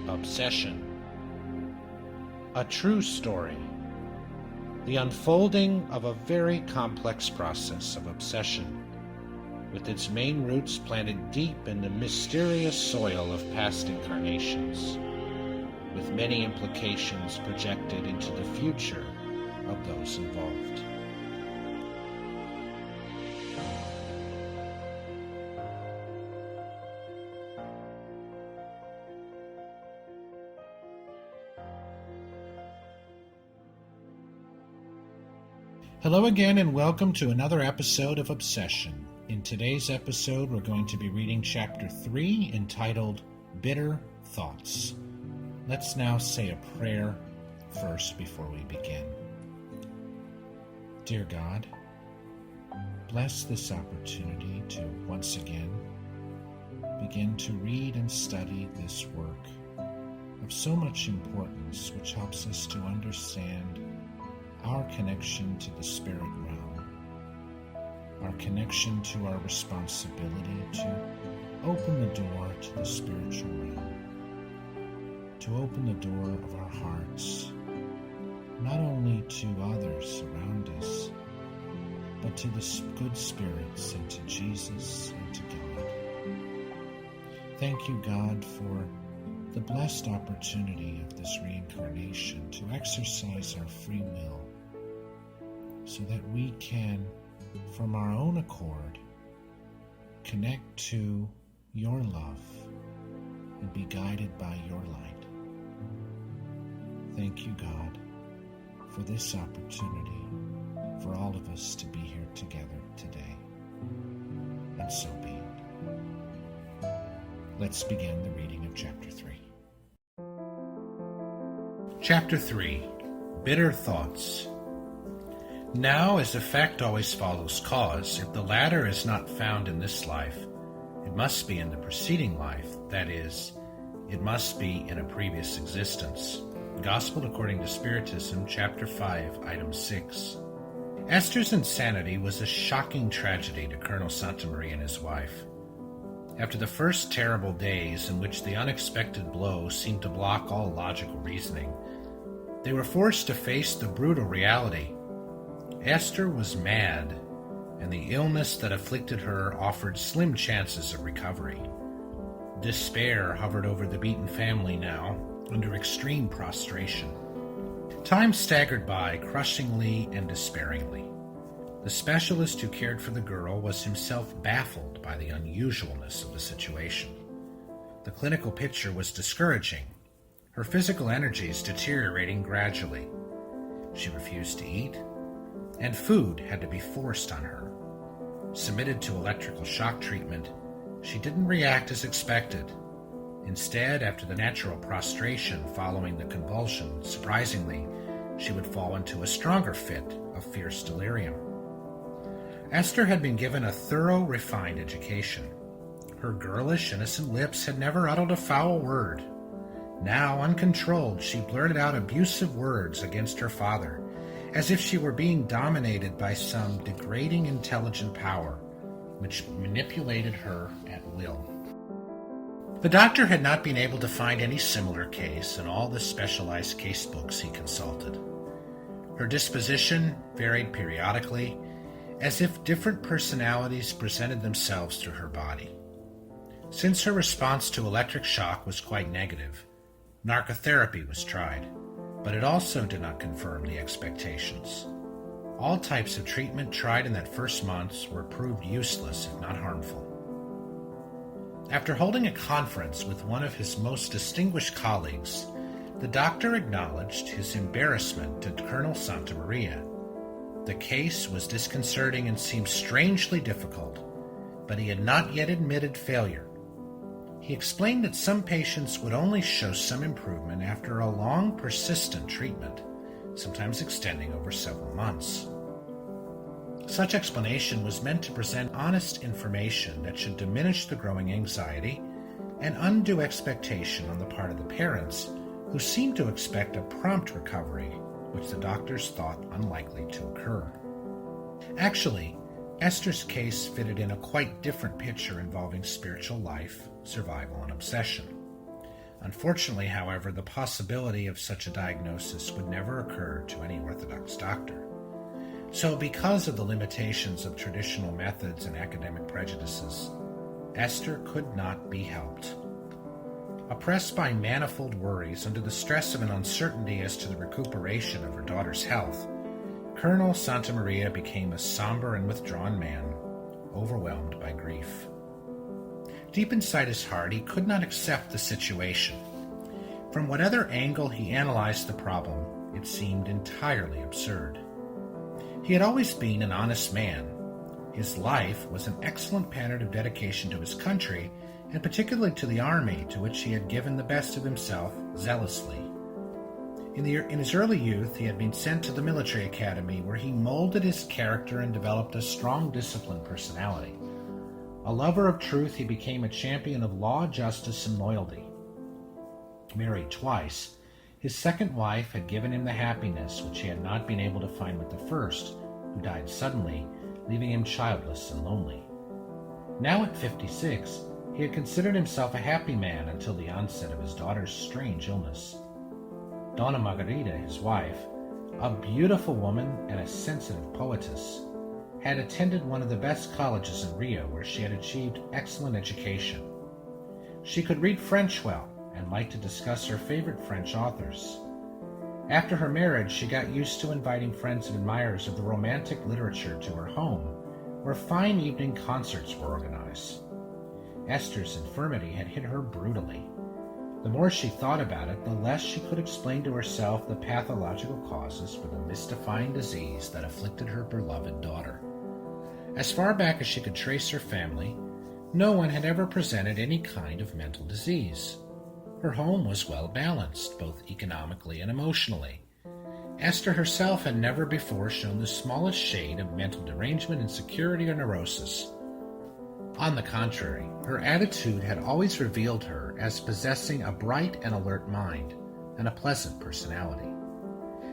Obsession. A true story. The unfolding of a very complex process of obsession, with its main roots planted deep in the mysterious soil of past incarnations, with many implications projected into the future of those involved. Hello again, and welcome to another episode of Obsession. In today's episode, we're going to be reading Chapter 3, entitled Bitter Thoughts. Let's now say a prayer first before we begin. Dear God, bless this opportunity to once again begin to read and study this work of so much importance, which helps us to understand our connection to the spirit realm, our connection to our responsibility to open the door to the spiritual realm, to open the door of our hearts, not only to others around us, but to the good spirits and to Jesus and to God. Thank you, God, for the blessed opportunity of this reincarnation to exercise our free will, so that we can, from our own accord, connect to your love and be guided by your light. Thank you, God, for this opportunity for all of us to be here together today. And so be it. Let's begin the reading of Chapter 3. Chapter 3. Bitter Thoughts. Now, as effect always follows cause, if the latter is not found in this life, it must be in the preceding life, that is, it must be in a previous existence. Gospel according to Spiritism, Chapter 5, Item 6. Esther's insanity was a shocking tragedy to Colonel Santamaria and his wife. After the first terrible days in which the unexpected blow seemed to block all logical reasoning, they were forced to face the brutal reality. Esther was mad, and the illness that afflicted her offered slim chances of recovery. Despair hovered over the Beaton family now, under extreme prostration. Time staggered by, crushingly and despairingly. The specialist who cared for the girl was himself baffled by the unusualness of the situation. The clinical picture was discouraging, her physical energies deteriorating gradually. She refused to eat, and food had to be forced on her. Submitted to electrical shock treatment, she didn't react as expected. Instead, after the natural prostration following the convulsion, surprisingly, she would fall into a stronger fit of fierce delirium. Esther had been given a thorough, refined education. Her girlish, innocent lips had never uttered a foul word. Now, uncontrolled, she blurted out abusive words against her father, as if she were being dominated by some degrading intelligent power, which manipulated her at will. The doctor had not been able to find any similar case in all the specialized case books he consulted. Her disposition varied periodically, as if different personalities presented themselves through her body. Since her response to electric shock was quite negative, narcotherapy was tried, but it also did not confirm the expectations. All types of treatment tried in that first months were proved useless, if not harmful. After holding a conference with one of his most distinguished colleagues, the doctor acknowledged his embarrassment to Colonel Santamaria. The case was disconcerting and seemed strangely difficult, but he had not yet admitted failure. He explained that some patients would only show some improvement after a long, persistent treatment, sometimes extending over several months. Such explanation was meant to present honest information that should diminish the growing anxiety and undue expectation on the part of the parents, who seemed to expect a prompt recovery, which the doctors thought unlikely to occur. Actually, Esther's case fitted in a quite different picture involving spiritual life, survival, and obsession. Unfortunately, however, the possibility of such a diagnosis would never occur to any Orthodox doctor. So, because of the limitations of traditional methods and academic prejudices, Esther could not be helped. Oppressed by manifold worries under the stress of an uncertainty as to the recuperation of her daughter's health, Colonel Santamaria became a somber and withdrawn man, overwhelmed by grief. Deep inside his heart, he could not accept the situation. From whatever angle he analyzed the problem, it seemed entirely absurd. He had always been an honest man. His life was an excellent pattern of dedication to his country, and particularly to the army, to which he had given the best of himself zealously. In his early youth, he had been sent to the military academy, where he molded his character and developed a strong, disciplined personality. A lover of truth, he became a champion of law, justice, and loyalty. Married twice, his second wife had given him the happiness which he had not been able to find with the first, who died suddenly, leaving him childless and lonely. Now at 56, he had considered himself a happy man until the onset of his daughter's strange illness. Donna Margarita, his wife, a beautiful woman and a sensitive poetess, had attended one of the best colleges in Rio, where she had achieved excellent education. She could read French well and liked to discuss her favorite French authors. After her marriage, she got used to inviting friends and admirers of the romantic literature to her home, where fine evening concerts were organized. Esther's infirmity had hit her brutally. The more she thought about it, the less she could explain to herself the pathological causes for the mystifying disease that afflicted her beloved daughter. As far back as she could trace her family, no one had ever presented any kind of mental disease. Her home was well balanced, both economically and emotionally. Esther herself had never before shown the smallest shade of mental derangement, insecurity, or neurosis. On the contrary, her attitude had always revealed her as possessing a bright and alert mind and a pleasant personality.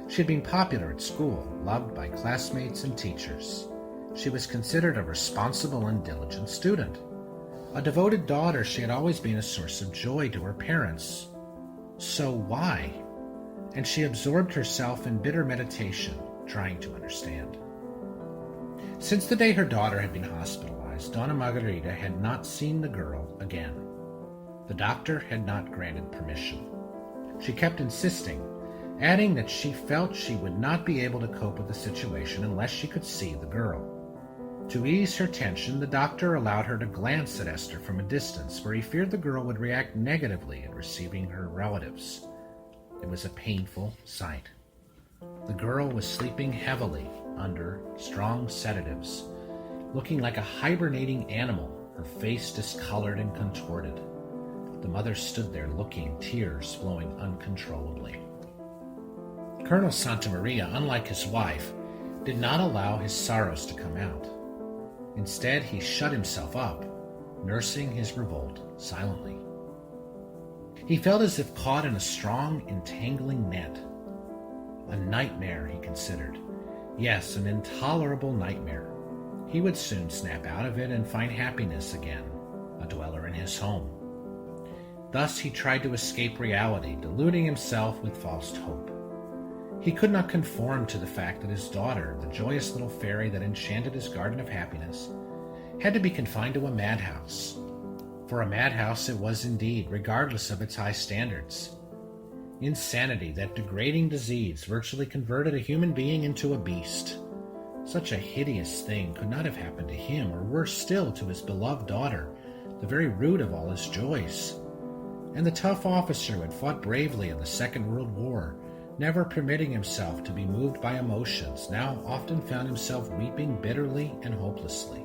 She had been popular at school, loved by classmates and teachers. She was considered a responsible and diligent student. A devoted daughter, she had always been a source of joy to her parents. So why? And she absorbed herself in bitter meditation, trying to understand. Since the day her daughter had been hospitalized, Donna Margarita had not seen the girl again. The doctor had not granted permission. She kept insisting, adding that she felt she would not be able to cope with the situation unless she could see the girl. To ease her tension, the doctor allowed her to glance at Esther from a distance, where he feared the girl would react negatively at receiving her relatives. It was a painful sight. The girl was sleeping heavily under strong sedatives, looking like a hibernating animal, her face discolored and contorted. The mother stood there looking, tears flowing uncontrollably. Colonel Santamaria, unlike his wife, did not allow his sorrows to come out. Instead, he shut himself up, nursing his revolt silently. He felt as if caught in a strong, entangling net. A nightmare, he considered. Yes, an intolerable nightmare. He would soon snap out of it and find happiness again, a dweller in his home. Thus he tried to escape reality, deluding himself with false hope. He could not conform to the fact that his daughter, the joyous little fairy that enchanted his garden of happiness, had to be confined to a madhouse. For a madhouse it was indeed, regardless of its high standards. Insanity, that degrading disease, virtually converted a human being into a beast. Such a hideous thing could not have happened to him, or worse still, to his beloved daughter, the very root of all his joys. And the tough officer who had fought bravely in the Second World War, never permitting himself to be moved by emotions, now often found himself weeping bitterly and hopelessly.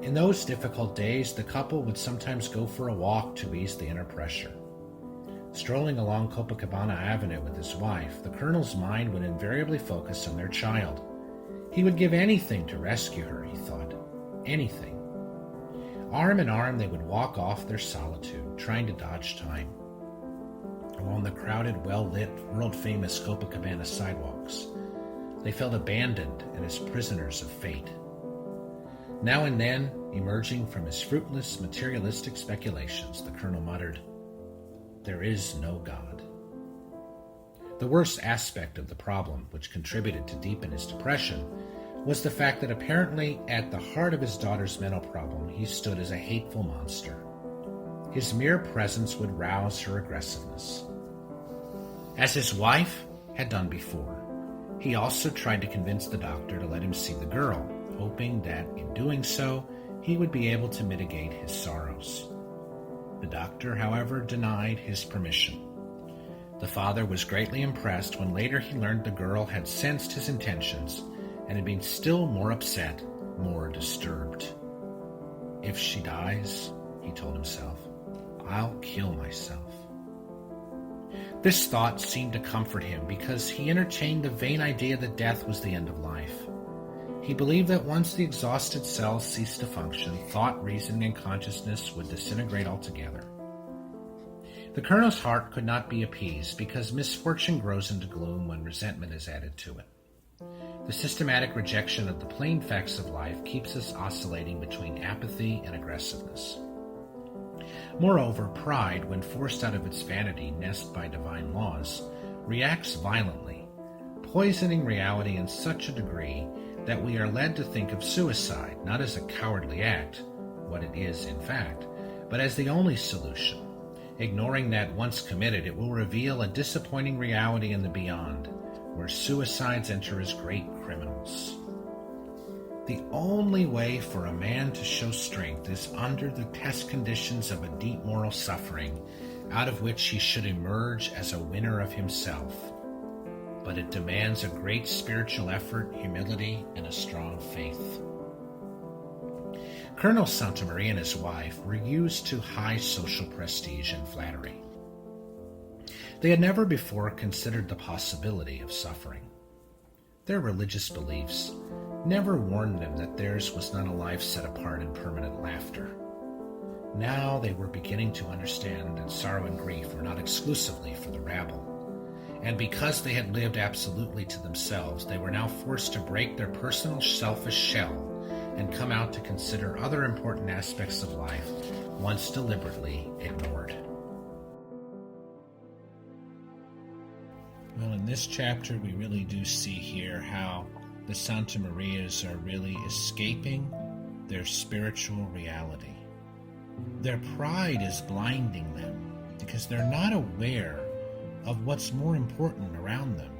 In those difficult days, the couple would sometimes go for a walk to ease the inner pressure. Strolling along Copacabana Avenue with his wife, the colonel's mind would invariably focus on their child. He would give anything to rescue her, he thought. Anything. Arm in arm, they would walk off their solitude, trying to dodge time. Along the crowded, well-lit, world-famous Copacabana sidewalks, they felt abandoned and as prisoners of fate. Now and then, emerging from his fruitless, materialistic speculations, the colonel muttered, "There is no God." The worst aspect of the problem, which contributed to deepen his depression, was the fact that apparently at the heart of his daughter's mental problem, he stood as a hateful monster. His mere presence would rouse her aggressiveness. As his wife had done before, he also tried to convince the doctor to let him see the girl, hoping that in doing so, he would be able to mitigate his sorrows. The doctor, however, denied his permission. The father was greatly impressed when later he learned the girl had sensed his intentions and had been still more upset, more disturbed. "If she dies," he told himself, "I'll kill myself." This thought seemed to comfort him because he entertained the vain idea that death was the end of life. He believed that once the exhausted cells ceased to function, thought, reasoning, and consciousness would disintegrate altogether. The colonel's heart could not be appeased because misfortune grows into gloom when resentment is added to it. The systematic rejection of the plain facts of life keeps us oscillating between apathy and aggressiveness. Moreover, pride, when forced out of its vanity nest by divine laws, reacts violently, poisoning reality in such a degree that we are led to think of suicide not as a cowardly act, what it is in fact, but as the only solution, ignoring that once committed it will reveal a disappointing reality in the beyond, where suicides enter as great criminals. The only way for a man to show strength is under the test conditions of a deep moral suffering, out of which he should emerge as a winner of himself. But it demands a great spiritual effort, humility, and a strong faith. Colonel Santamaria and his wife were used to high social prestige and flattery. They had never before considered the possibility of suffering. Their religious beliefs never warned them that theirs was not a life set apart in permanent laughter. Now they were beginning to understand that sorrow and grief were not exclusively for the rabble. And because they had lived absolutely to themselves, they were now forced to break their personal selfish shell and come out to consider other important aspects of life once deliberately ignored. Well, in this chapter, we really do see here how the Santamarias are really escaping their spiritual reality. Their pride is blinding them because they're not aware of what's more important around them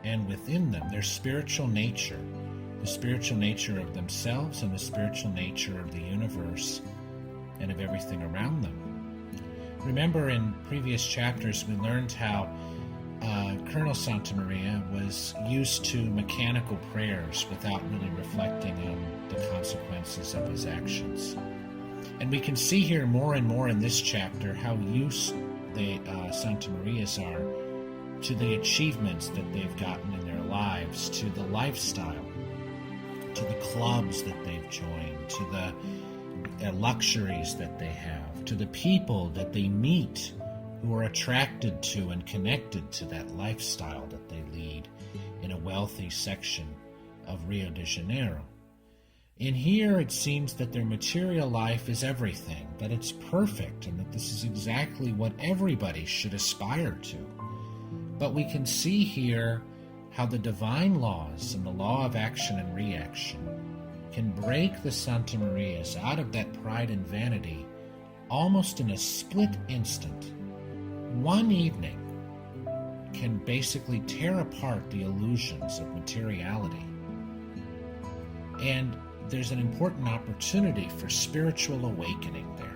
and within them, their spiritual nature, the spiritual nature of themselves and the spiritual nature of the universe and of everything around them. Remember, in previous chapters, we learned how Colonel Santamaria was used to mechanical prayers without really reflecting on the consequences of his actions. And we can see here more and more in this chapter how used the Santamarias are to the achievements that they've gotten in their lives, to the lifestyle, to the clubs that they've joined, to the luxuries that they have, to the people that they meet who are attracted to and connected to that lifestyle that they lead in a wealthy section of Rio de Janeiro. In here, it seems that their material life is everything, that it's perfect, and that this is exactly what everybody should aspire to. But we can see here how the divine laws and the law of action and reaction can break the Santamarias out of that pride and vanity almost in a split instant. One evening can basically tear apart the illusions of materiality. And there's an important opportunity for spiritual awakening there.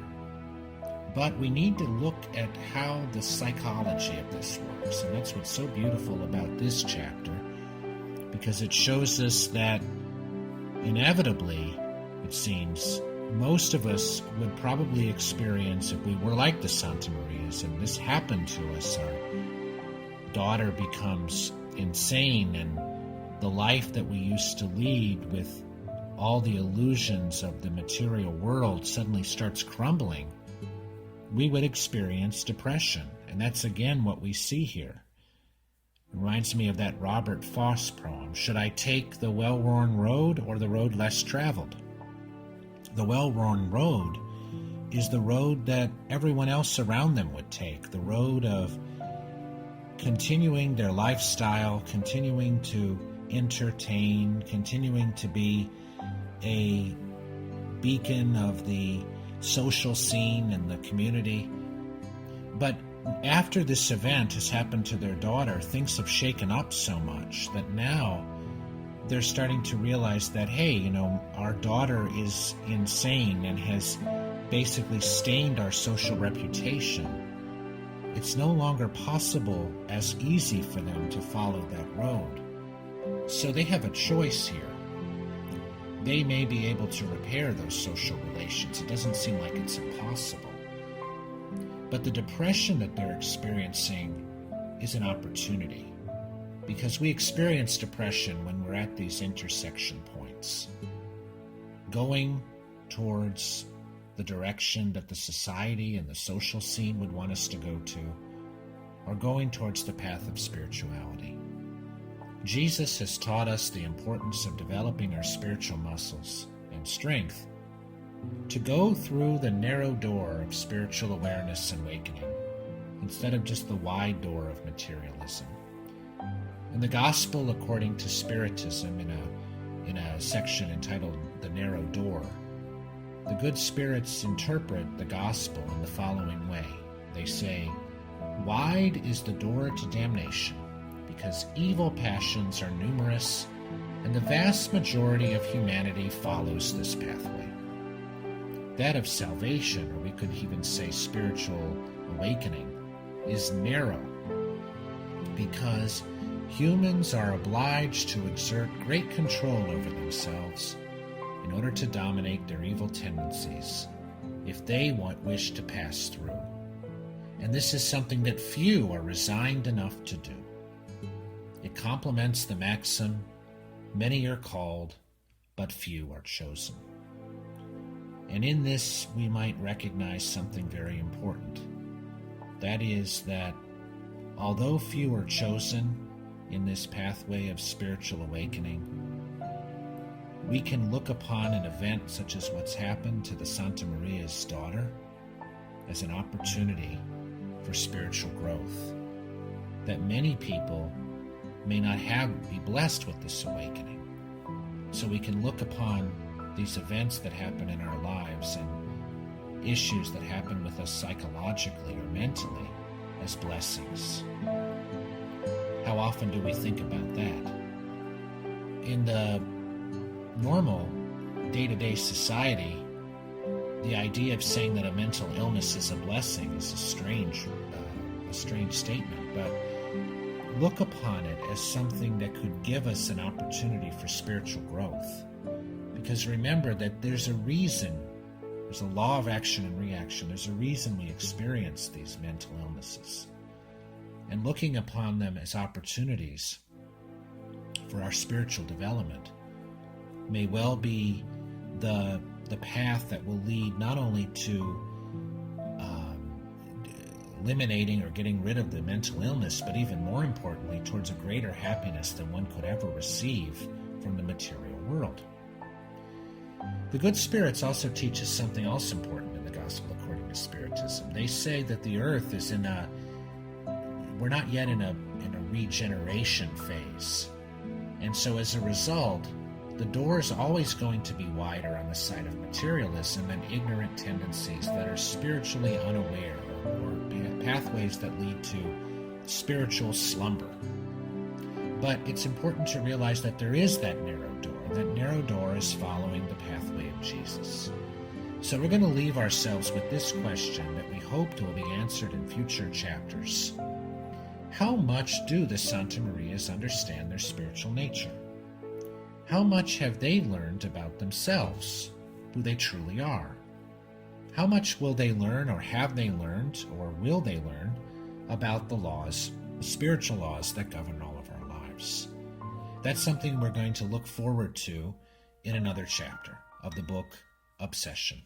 But we need to look at how the psychology of this works. And that's what's so beautiful about this chapter, because it shows us that inevitably, it seems, most of us would probably experience, if we were like the Santamarias and this happened to us, our daughter becomes insane and the life that we used to lead with all the illusions of the material world suddenly starts crumbling, we would experience depression. And that's again what we see here. It reminds me of that Robert Frost poem, "Should I take the well-worn road or the road less traveled?" The well-worn road is the road that everyone else around them would take, the road of continuing their lifestyle, continuing to entertain, continuing to be a beacon of the social scene and the community. But after this event has happened to their daughter, things have shaken up so much that now they're starting to realize that, hey, our daughter is insane and has basically stained our social reputation. It's no longer possible as easy for them to follow that road. So they have a choice here. They may be able to repair those social relations. It doesn't seem like it's impossible. But the depression that they're experiencing is an opportunity, because we experience depression when we're at these intersection points, going towards the direction that the society and the social scene would want us to go to, or going towards the path of spirituality. Jesus has taught us the importance of developing our spiritual muscles and strength to go through the narrow door of spiritual awareness and awakening, instead of just the wide door of materialism. In the Gospel according to Spiritism, in a section entitled "The Narrow Door," the good spirits interpret the Gospel in the following way. They say, "Wide is the door to damnation, because evil passions are numerous, and the vast majority of humanity follows this pathway. That of salvation, or we could even say spiritual awakening, is narrow, because humans are obliged to exert great control over themselves in order to dominate their evil tendencies, if they wish to pass through. And this is something that few are resigned enough to do. It complements the maxim, 'Many are called, but few are chosen.' And in this, we might recognize something very important. That is that although few are chosen in this pathway of spiritual awakening, we can look upon an event such as what's happened to the Santa Maria's daughter as an opportunity for spiritual growth, that many people may not be blessed with this awakening. So we can look upon these events that happen in our lives and issues that happen with us psychologically or mentally as blessings. How often do we think about that? In the normal day-to-day society, the idea of saying that a mental illness is a blessing is a strange statement, but look upon it as something that could give us an opportunity for spiritual growth. Because remember that there's a reason, there's a law of action and reaction, there's a reason we experience these mental illnesses. And looking upon them as opportunities for our spiritual development may well be the path that will lead not only to eliminating or getting rid of the mental illness, but even more importantly, towards a greater happiness than one could ever receive from the material world. The good spirits also teach us something else important in the Gospel according to Spiritism. They say that the earth is we're not yet in a regeneration phase. And so as a result, the door is always going to be wider on the side of materialism and ignorant tendencies that are spiritually unaware, or pathways that lead to spiritual slumber. But it's important to realize that there is that narrow door. That narrow door is following the pathway of Jesus. So we're going to leave ourselves with this question that we hope will be answered in future chapters. How much do the Santa Marias understand their spiritual nature? How much have they learned about themselves, who they truly are? How much will they learn, or have they learned, or will they learn about the laws, the spiritual laws that govern all of our lives? That's something we're going to look forward to in another chapter of the book Obsession.